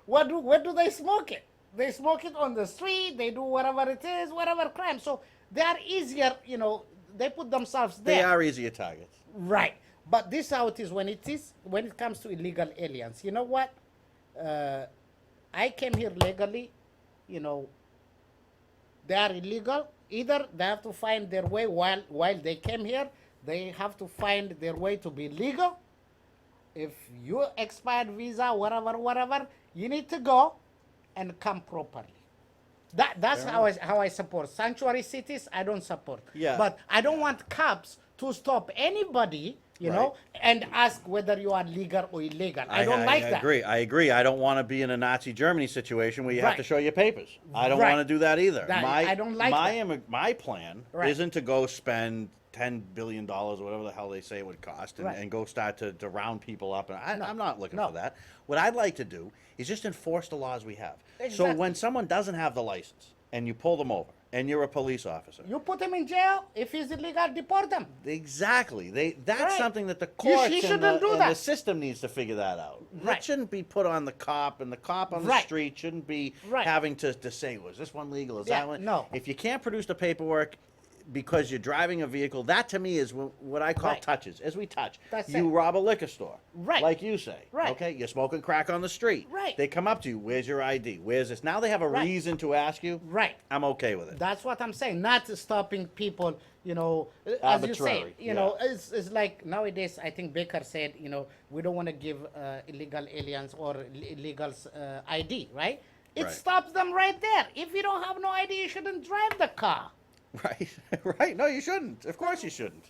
where do they smoke it? They smoke it on the street. They do whatever it is, whatever crime. So they are easier, you know. They put themselves there. They are easier targets. Right. But this is how it is when it comes to illegal aliens. You know what? I came here legally, you know. They are illegal. Either they have to find their way while they came here. They have to find their way to be legal. If you expired visa, whatever, you need to go and come properly. That's how I support sanctuary cities. I don't support. Yeah. But I don't want cops to stop anybody, you know, and ask whether you are legal or illegal. I don't like that. I agree. I don't want to be in a Nazi Germany situation where you have to Right. show your papers. I don't Right. want to do that either. I don't like that. My plan Right. isn't to go spend $10 billion or whatever the hell they say it would cost and, Right. and go start to round people up. And I'm not looking No. for that. What I'd like to do is just enforce the laws we have. So Exactly. when someone doesn't have the license and you pull them over and you're a police officer, You put him in jail. If he's illegal, deport him. exactly. That's Right. something that the You courts shouldn't and, do and that. the system needs to figure that out. That Right. shouldn't be put on the cop, and the cop on the Right. street shouldn't be Right. having to say, was this one legal? Is Yeah, that one? no. If you can't produce the paperwork because you're driving a vehicle, that to me is what I call Right. touches. As we touch, That's you it. rob a liquor store, Right. like you say. Right. Okay, you're smoking crack on the street. Right. They come up to you. Where's your ID? Where's this? Now they have a Right. reason to ask you. Right. I'm okay with it. That's what I'm saying. Not stopping people, you know, as you say, Arbitrary, you know, it's like nowadays, I think Baker said, you know, we don't want to give illegal aliens or illegals ID, right? It Right. stops them right there. If you don't have no ID, you shouldn't drive the car. Right. Right. No, you shouldn't. Of course you shouldn't.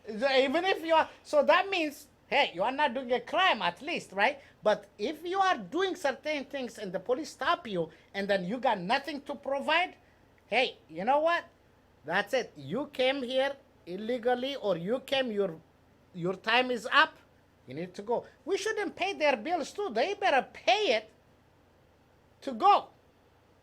Even if you are, so that means, hey, you are not doing a crime at least, right? But if you are doing certain things and the police stop you and then you got nothing to provide, hey, you know what? That's it. You came here illegally or you came, your time is up. You need to go. We shouldn't pay their bills too. They better pay it to go.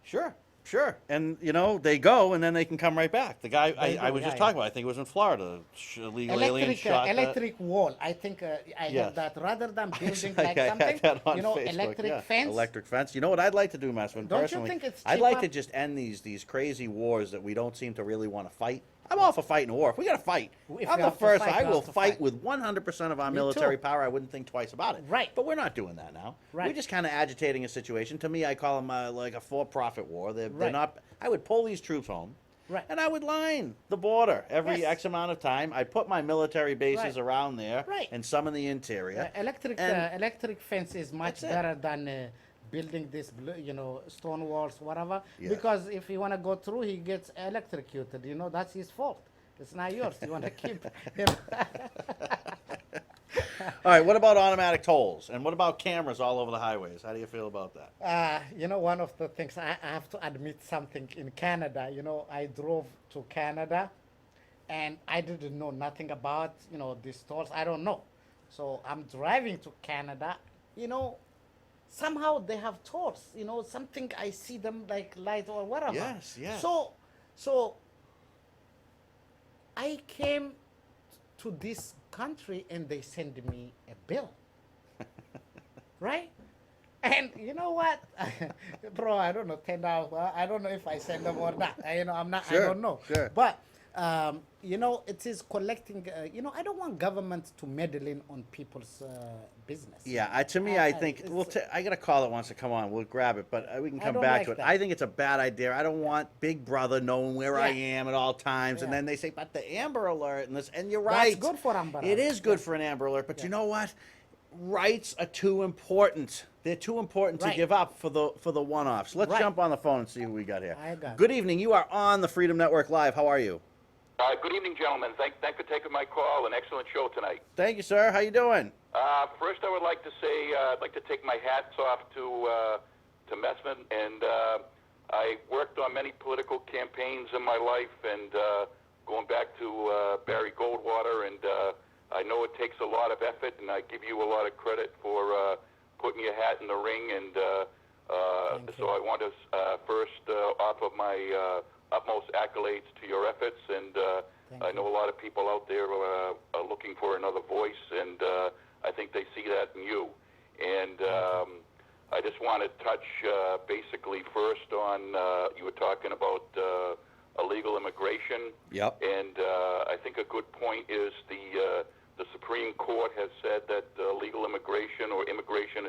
Sure, sure. And, you know, they go and then they can come right back. The guy They I do, was yeah, just talking about, I think it was in Florida, illegal alien shot. Electric wall. I think I Yes. heard that rather than building I like had something, that on you know, Facebook, electric yeah. fence. Electric fence. You know what I'd like to do, Mesvin, Don't you personally? think it's I'd like cheaper? to just end these crazy wars that we don't seem to really want to fight. I'm all for fighting a war. If we got to fight, If I'm you the have to first. fight, I you will have to fight fight. with 100% of our Me military too. power. I wouldn't think twice about it. Right. But we're not doing that now. We're Right. just kind of agitating a situation. To me, I call them like a for-profit war. They're Right. not. I would pull these troops home. Right. And I would line the border every Yes. X amount of time. I'd put my military bases Right. around there Right. and some in the interior. And- Electric fence is much That's it. better than building this, you know, stone walls, whatever. Yes. Because if you want to go through, he gets electrocuted. You know, that's his fault. It's not yours. You want to keep him. All right, what about automatic tolls? And what about cameras all over the highways? How do you feel about that? You know, one of the things I have to admit something in Canada. You know, I drove to Canada, and I didn't know nothing about, you know, these tolls. I don't know. So I'm driving to Canada. You know, somehow they have tolls. You know, something I see them like light or whatever. Yes, yes. So I came to this country and they send me a bill. Right? And you know what? Bro, I don't know, $10. Well, I don't know if I send them or not. You know, I'm not, I Sure, don't know. sure. But You know, it is collecting. You know, I don't want government to meddle in on people's business. Yeah, to me, I think it's- I got a call that wants to come on. We'll grab it, but we can I come don't back like to it. that. I think it's a bad idea. I don't want Big Brother knowing where I Yeah. am at all times, and Yeah. then they say, "But the Amber Alert," and this, and you're That's right. good for Amber It Alert. is good for an Amber Alert, but you Yeah. know what? Rights are too important. They're too important to Right. give up for the one-offs. Let's Right. jump on the phone and see who we got here. I got it. Good evening. You are on the Freedom Network Live. How are you? Good evening, gentlemen. Thanks for taking my call. An excellent show tonight. Thank you, sir. How you doing? First, I would like to say I'd like to take my hats off to Messman, and I worked on many political campaigns in my life, and going back to Barry Goldwater, and I know it takes a lot of effort, and I give you a lot of credit for putting your hat in the ring, and so I want to first offer my utmost accolades to your efforts, and I know a lot of people out there are looking for another voice, and I think they see that in you. And I just want to touch basically first on, you were talking about illegal immigration. Yep. And I think a good point is the Supreme Court has said that legal immigration or immigration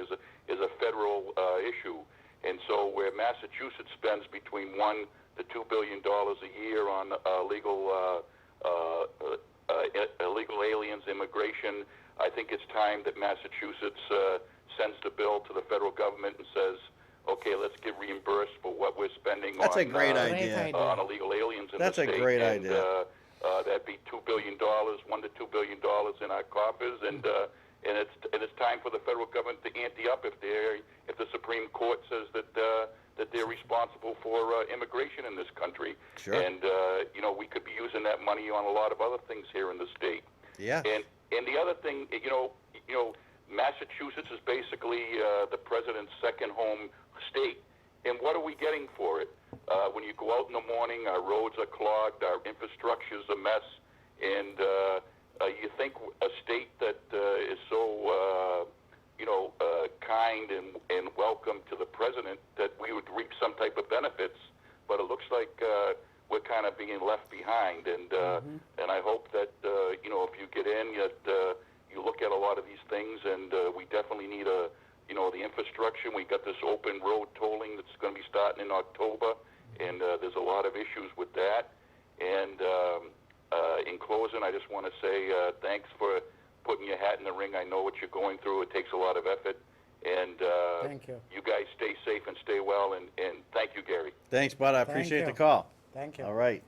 is a federal issue. And so where Massachusetts spends between $1 to $2 billion a year on illegal aliens immigration, I think it's time that Massachusetts sends the bill to the federal government and says, okay, let's get reimbursed for what we're spending That's on a great Great idea. idea. on illegal aliens in That's the a state. great and, idea. That'd be $2 billion, $1 to $2 billion in our coffers, and it's time for the federal government to ante up if the Supreme Court says that they're responsible for immigration in this country. Sure. And we could be using that money on a lot of other things here in the state. Yeah. And the other thing, Massachusetts is basically the president's second home state. And what are we getting for it? When you go out in the morning, our roads are clogged, our infrastructure's a mess, and you think a state that is so, kind and welcome to the president, that we would reap some type of benefits, but it looks like we're kind of being left behind. And and I hope that, if you get in, that you look at a lot of these things, and we definitely need the infrastructure. We got this open road tolling that's going to be starting in October, and there's a lot of issues with that. And in closing, I just want to say thanks for putting your hat in the ring. I know what you're going through. It takes a lot of effort. And Thank you. you guys stay safe and stay well. And thank you, Gary. Thanks, bud. I Thank appreciate the you. call. Thank you. All right.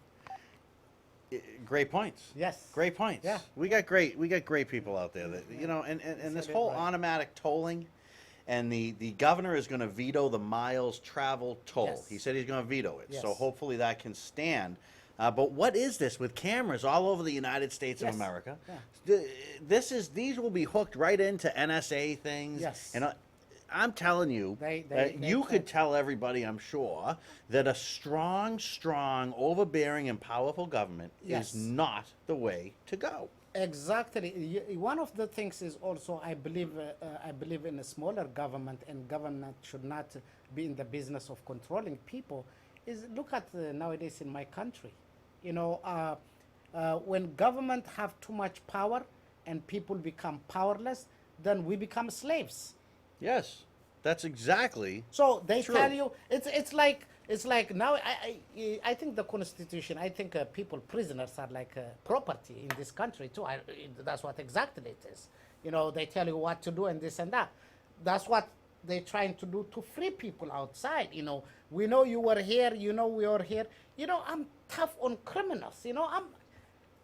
Great points. Yes. Great points. Yeah. We got great people out there that and this said it whole right. automatic tolling, and the governor is going to veto the miles travel toll. Yes. He said he's going to veto it. So Yes. hopefully that can stand. But what is this with cameras all over the United States of Yes. America? Yeah. These will be hooked right into NSA things. Yes. And I'm telling you, They you could can. tell everybody, I'm sure, that a strong, overbearing, and powerful government Yes. is not the way to go. Exactly. One of the things is also I believe in a smaller government, and government should not be in the business of controlling people. Is look at nowadays in my country, when government have too much power and people become powerless, then we become slaves. Yes, that's exactly. So they True. tell you it's like now I think the constitution, I think people prisoners are like property in this country too. That's what exactly it is. They tell you what to do and this and that. That's what they're trying to do to free people outside. We know you were here. We are here. I'm tough on criminals.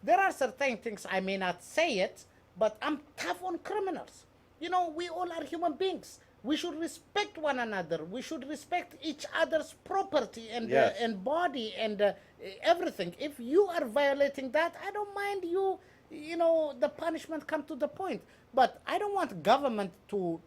There are certain things I may not say it, but I'm tough on criminals. We all are human beings. We should respect one another. We should respect each other's property and Yes. and body and everything. If you are violating that, I don't mind you. The punishment come to the point. But I don't want government to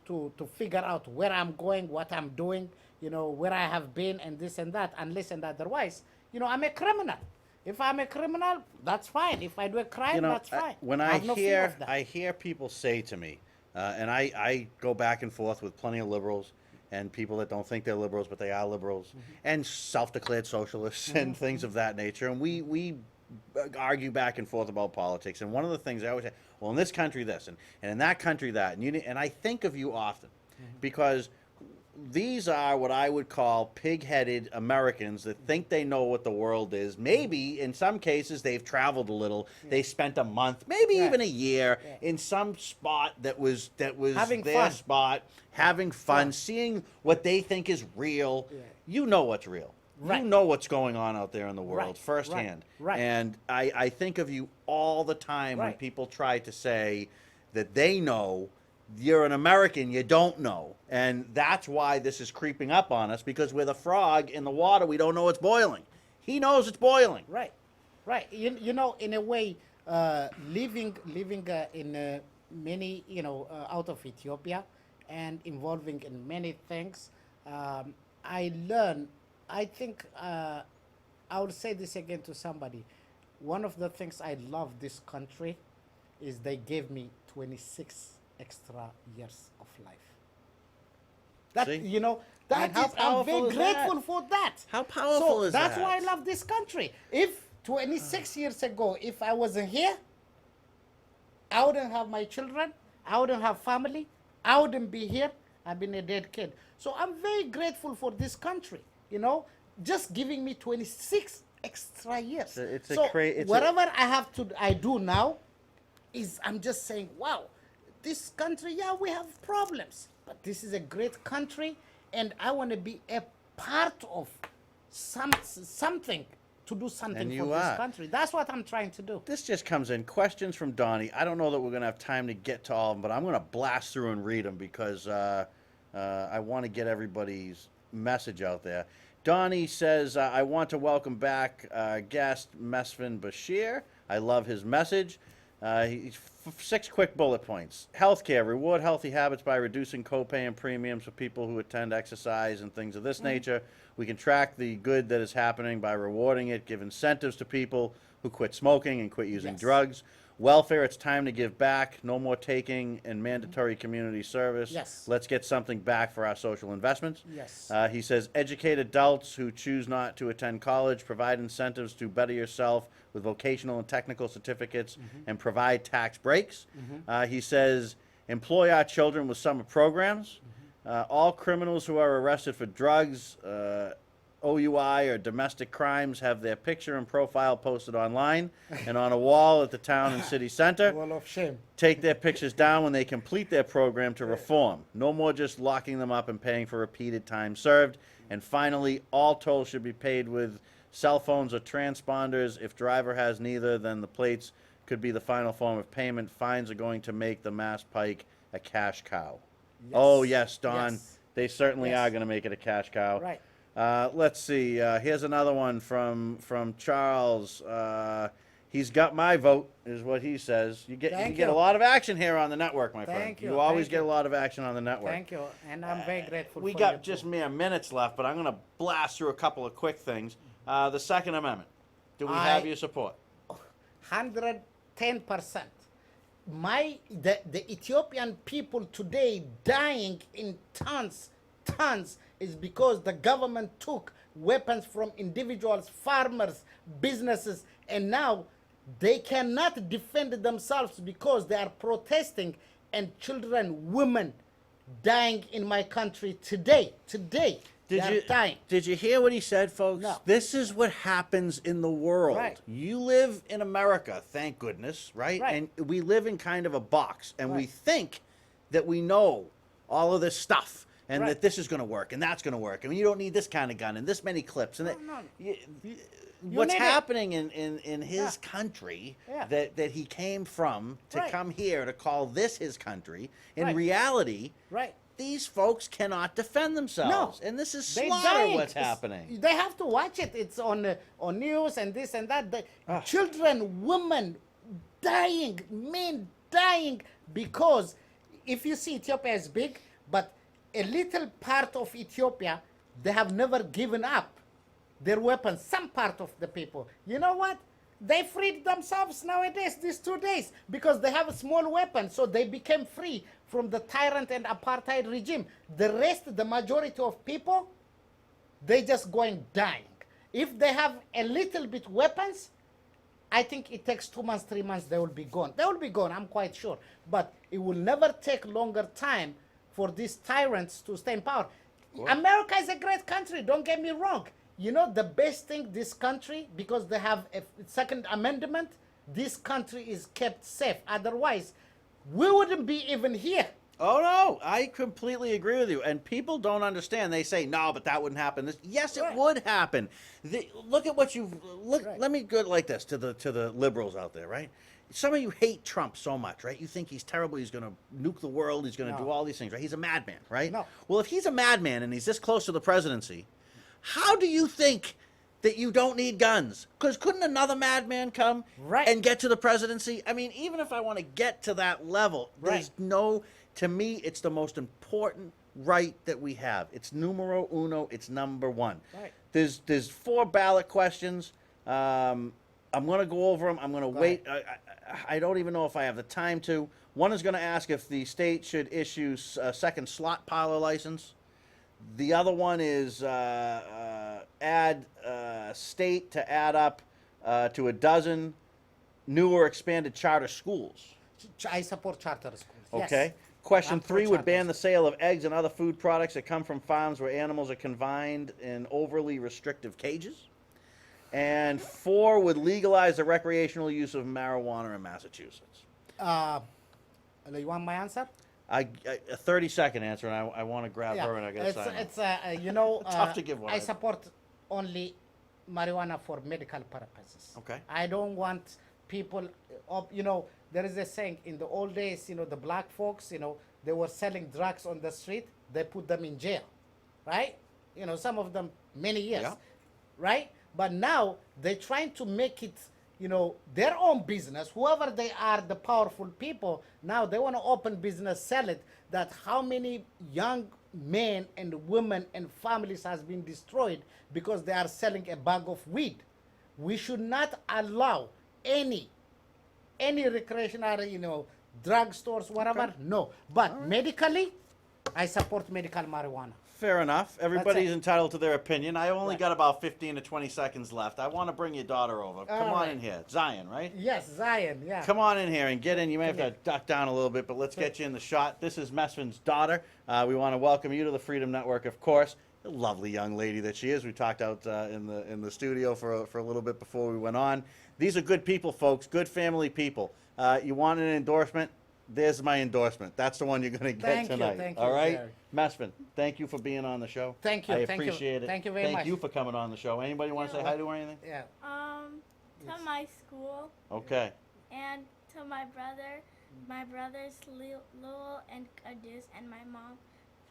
figure out where I'm going, what I'm doing, where I have been, and this and that, unless and otherwise. I'm a criminal. If I'm a criminal, that's fine. If I do a crime, that's fine. When I have no fear of that. I hear people say to me, and I go back and forth with plenty of liberals and people that don't think they're liberals, but they are liberals, Mm-hmm. and self-declared socialists and things of that nature. And we argue back and forth about politics, and one of the things I always say, well, in this country this, and in that country that, and I think of you often, because these are what I would call pig-headed Americans that think they know what the world is. Maybe in some cases they've traveled a little. They spent a month, maybe Yeah. even a year, Yeah. in some spot that was Having their fun. spot, having fun, seeing what they think is real. Yeah. You know what's real. Right. You know what's going on out there in the world Right, firsthand. right. And I think of you all the time when Right. people try to say that they know. You're an American, you don't know. And that's why this is creeping up on us, because we're the frog in the water, we don't know it's boiling. He knows it's boiling. Right, right. You know, in a way, living in many, out of Ethiopia and involving in many things, I learn. I think I would say this again to somebody. One of the things I love this country is they gave me 26 extra years of life. That See? you know. That how is, I'm powerful very is that? grateful for that. How powerful so is that's that? why I love this country. If 26 years ago, if I wasn't here, I wouldn't have my children, I wouldn't have family, I wouldn't be here, I've been a dead kid. So I'm very grateful for this country, just giving me 26 extra years. It's a so it's a- whatever I do now is I'm just saying, wow, this country, yeah, we have problems, but this is a great country, and I want to be a part of something to do something And for you this are. country. That's what I'm trying to do. This just comes in. Questions from Donnie. I don't know that we're going to have time to get to all of them, but I'm going to blast through and read them because I want to get everybody's message out there. Donnie says, I want to welcome back guest Mesfin Bashir. I love his message. 6 quick bullet points. Healthcare. Reward healthy habits by reducing copay and premiums for people who attend exercise and things of this nature. We can track the good that is happening by rewarding it, give incentives to people who quit smoking and quit using Yes. drugs. Welfare, it's time to give back. No more taking and mandatory community service. Yes. Let's get something back for our social investments. Yes. He says, educate adults who choose not to attend college, provide incentives to better yourself with vocational and technical certificates, and provide tax breaks. He says, employ our children with summer programs. All criminals who are arrested for drugs, OUI, or domestic crimes have their picture and profile posted online and on a wall at the town and city center. Wall of shame. Take their pictures down when they complete their program to reform. No more just locking them up and paying for repeated time served. And finally, all tolls should be paid with cell phones or transponders. If driver has neither, then the plates could be the final form of payment. Fines are going to make the Mass Pike a cash cow. Oh, yes, Don. Yes. They certainly Yes. are going to make it a cash cow. Right. Let's see. Here's another one from Charles. He's got my vote, is what he says. You get Thank a you. lot of action here on the network, my friend. Thank you, You always thank get a you. lot of action on the network. Thank you, and I'm very grateful. We for got your just book. mere minutes left, but I'm going to blast through a couple of quick things. The Second Amendment. Do we have your support? 110%. The Ethiopian people today dying in tons is because the government took weapons from individuals, farmers, businesses, and now they cannot defend themselves because they are protesting, and children, women dying in my country today. They are dying. Did you hear what he said, folks? No. This is what happens in the world. Right. You live in America, thank goodness, right? Right. And we live in kind of a box, and we Right. think that we know all of this stuff, and Right. that this is going to work, and that's going to work, and you don't need this kind of gun and this many clips, and that. No. What's need it. happening in his Yeah. country Yeah. that he came from to Right. come here to call this his country? In Right. reality, Right. these folks cannot defend themselves, and this is They slaughter dying. what's It's- happening. They have to watch it. It's on news and this and that. Children, women dying, men dying because if you see Ethiopia is big, but a little part of Ethiopia, they have never given up their weapons. Some part of the people. You know what? They freed themselves nowadays, these 2 days, because they have a small weapon, so they became free from the tyrant and apartheid regime. The rest, the majority of people, they just going dying. If they have a little bit weapons, I think it takes 2 months, 3 months, they will be gone. They will be gone, I'm quite sure. But it will never take longer time for these tyrants to stay in power. America is a great country, don't get me wrong. You know, the best thing, this country, because they have a second amendment, this country is kept safe. Otherwise, we wouldn't be even here. Oh no, I completely agree with you. And people don't understand. They say, "No, but that wouldn't happen." Yes, it Right. would happen. Look at what you've look. Right. Let me go like this to the liberals out there, right? Some of you hate Trump so much, right? You think he's terrible. He's going to nuke the world. He's going to No. do all these things, right? He's a madman, right? No. Well, if he's a madman and he's this close to the presidency, how do you think that you don't need guns? Because couldn't another madman come Right. and get to the presidency? I mean, even if I want to get to that level, there's Right. no. To me, it's the most important right that we have. It's numero uno. It's number one. Right. There's 4 ballot questions. I'm going to go over them. I'm going to wait. I don't even know if I have the time to. One is going to ask if the state should issue a second slot parlor license. The other one is add state to add up to a dozen new or expanded charter schools. I support charter schools. Yes. Okay. Question I'm for 3 would charter ban the sale of eggs and other food products that come from farms where animals are confined in overly restrictive cages. And 4 would legalize the recreational use of marijuana in Massachusetts. You want my answer? A 30-second answer, and I want to grab her and I got to sign off. It's you know, Tough to give one. I support only marijuana for medical purposes. Okay. I don't want people, you know, there is a saying in the old days, you know, the black folks, you know, they were selling drugs on the street, they put them in jail, right? You know, some of them many years, Yeah. right? But now they're trying to make it, you know, their own business, whoever they are, the powerful people, now they want to open business, sell it, that how many young men and women and families has been destroyed because they are selling a bag of weed. We should not allow any recreational, you know, drugstores, whatever. No. But medically, I support medical marijuana. Fair enough. Everybody's it. entitled to their opinion. I only Right. got about 15 to 20 seconds left. I want to bring your daughter over. Come on right. in here. Zion, right? Yes, Zion, yeah. Come on in here and get in. You may have to Yeah. duck down a little bit, but let's get you in the shot. This is Mesfin's daughter. We want to welcome you to the Freedom Network, of course. A lovely young lady that she is. We talked out in the studio for a little bit before we went on. These are good people, folks. Good family people. You want an endorsement? There's my endorsement. That's the one you're going to get Thank you, tonight. thank you, All right, Gary. Mesfin. Thank you for being on the show. Thank you, I thank you. appreciate it. Thank you very much. Thank you for coming on the show. Anybody want to say hi to her or anything? Yeah. To my school Okay. and to my brothers Lowell and Kadus, and my mom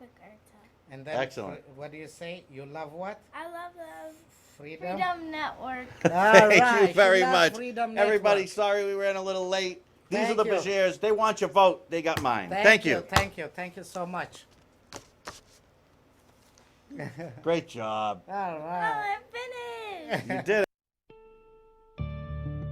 Fakarta. And then, Excellent. What do you say? You love what? I love the Freedom. Freedom Network. All Thank right, you very she loves much. Freedom Everybody, Network. sorry we ran a little late. These Thank are the you. Bajirs. They want your vote. They got mine. Thank you. Thank you. Thank you so much. Great job. All right. I'm finished. You did it.